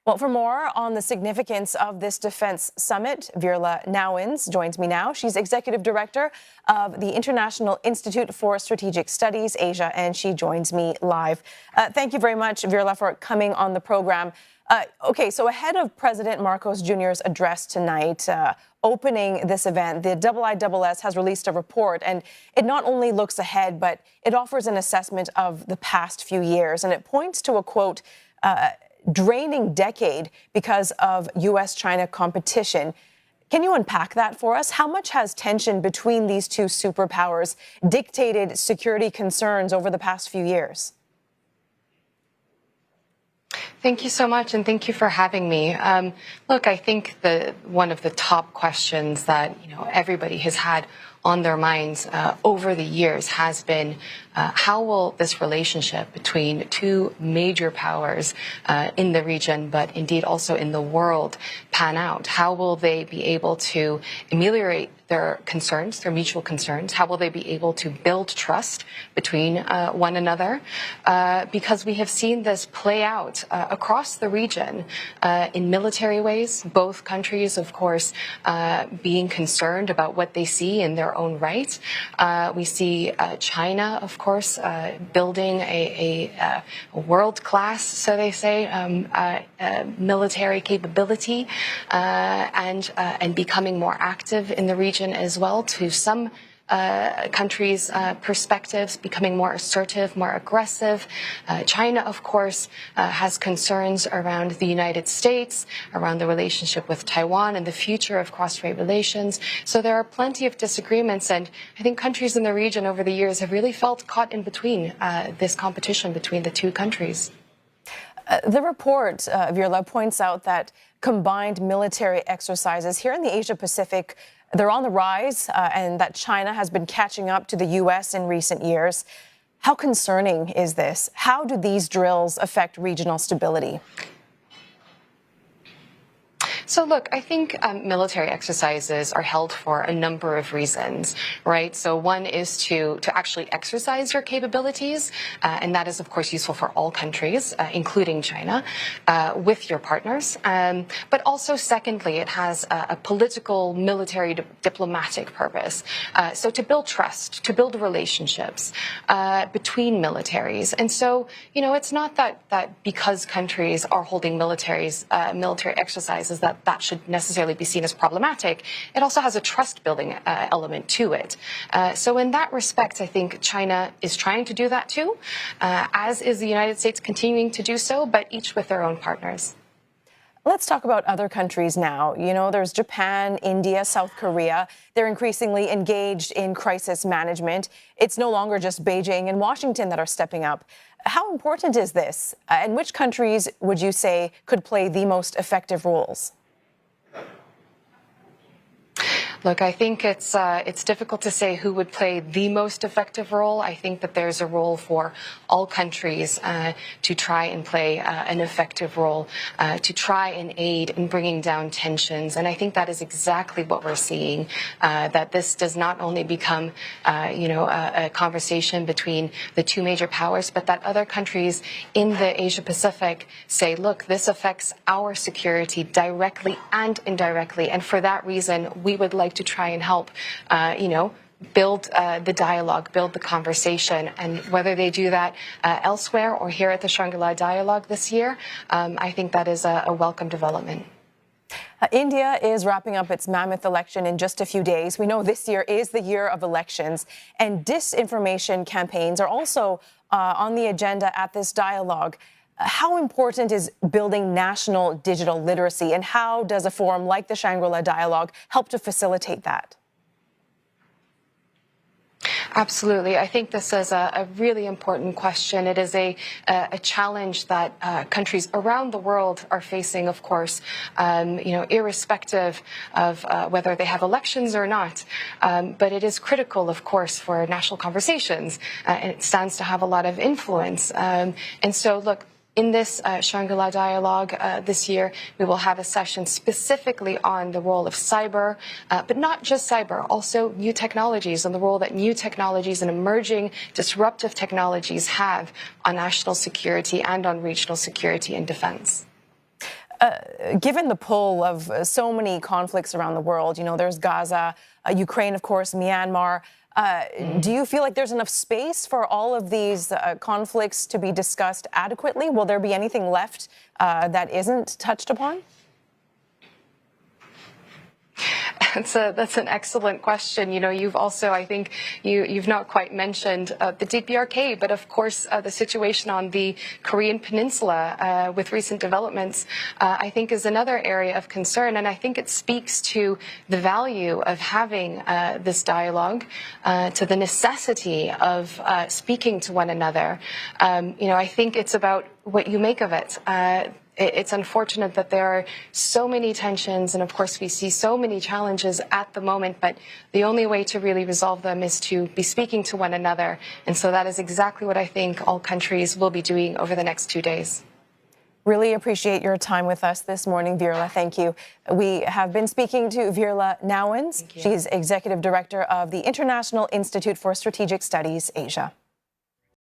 Well, for more on the significance of this defense summit, Veerle Nouwens joins me now. She's executive director of the International Institute for Strategic Studies, Asia, and she joins me live. Thank you very much, Veerle, for coming on the program. Okay, so ahead of President Marcos Jr.'s address tonight, opening this event, the IISS has released a report, and it not only looks ahead, but it offers an assessment of the past few years, and it points to a, quote, draining decade because of U.S.-China competition. Can you unpack that for us? How much has tension between these two superpowers dictated security concerns over the past few years? Thank you so much, and thank you for having me. Look, I think one of the top questions that everybody has had on their minds over the years has been how will this relationship between two major powers in the region, but indeed also in the world, pan out? How will they be able to ameliorate their concerns, their mutual concerns? How will they be able to build trust between one another? Because we have seen this play out across the region in military ways, both countries, of course, being concerned about what they see in their own right. We see China, of course, building a world-class, so they say, military capability and becoming more active in the region as well, to some countries' perspectives, becoming more assertive, more aggressive. China, of course, has concerns around the United States, around the relationship with Taiwan and the future of cross-strait relations. So there are plenty of disagreements, and I think countries in the region over the years have really felt caught in between this competition between the two countries. The report, Veerle, points out that combined military exercises here in the Asia-Pacific, they're on the rise, and that China has been catching up to the U.S. in recent years. How concerning is this? How do these drills affect regional stability? So, look, I think military exercises are held for a number of reasons, right? So one is to actually exercise your capabilities, and that is, of course, useful for all countries, including China, with your partners. But also, secondly, it has a political, military, diplomatic purpose. So to build trust, to build relationships between militaries. And so, it's not that because countries are holding military exercises that should necessarily be seen as problematic. It also has a trust-building element to it. So in that respect, I think China is trying to do that too, as is the United States continuing to do so, but each with their own partners. Let's talk about other countries now. There's Japan, India, South Korea. They're increasingly engaged in crisis management. It's no longer just Beijing and Washington that are stepping up. How important is this? And which countries would you say could play the most effective roles? Look, I think it's difficult to say who would play the most effective role. I think that there's a role for all countries to try and play an effective role, to try and aid in bringing down tensions. And I think that is exactly what we're seeing, that this does not only become, a conversation between the two major powers, but that other countries in the Asia-Pacific say, look, this affects our security directly and indirectly. And for that reason, we would like to try and help, build the dialogue, build the conversation. And whether they do that elsewhere or here at the Shangri-La Dialogue this year, I think that is a welcome development. India is wrapping up its mammoth election in just a few days. We know this year is the year of elections, and disinformation campaigns are also on the agenda at this dialogue. How important is building national digital literacy, and how does a forum like the Shangri-La Dialogue help to facilitate that? Absolutely. I think this is a really important question. It is a challenge that countries around the world are facing, of course, irrespective of whether they have elections or not. But it is critical, of course, for national conversations, and it stands to have a lot of influence. And so, look, in this Shangri-La Dialogue this year, we will have a session specifically on the role of cyber, but not just cyber, also new technologies and the role that new technologies and emerging disruptive technologies have on national security and on regional security and defense. Given the pull of so many conflicts around the world, you know, there's Gaza, Ukraine, of course, Myanmar. Do you feel like there's enough space for all of these conflicts to be discussed adequately? Will there be anything left that isn't touched upon? That's an excellent question. You know, you've also, I think, you've not quite mentioned the DPRK, but of course the situation on the Korean Peninsula with recent developments, I think, is another area of concern. And I think it speaks to the value of having this dialogue, to the necessity of speaking to one another. You know, I think it's about what you make of it. It's unfortunate that there are so many tensions, and of course we see so many challenges at the moment, but the only way to really resolve them is to be speaking to one another. And so that is exactly what I think all countries will be doing over the next 2 days. Really appreciate your time with us this morning, Veerle. Thank you. We have been speaking to Veerle Nouwens. She's Executive Director of the International Institute for Strategic Studies, Asia.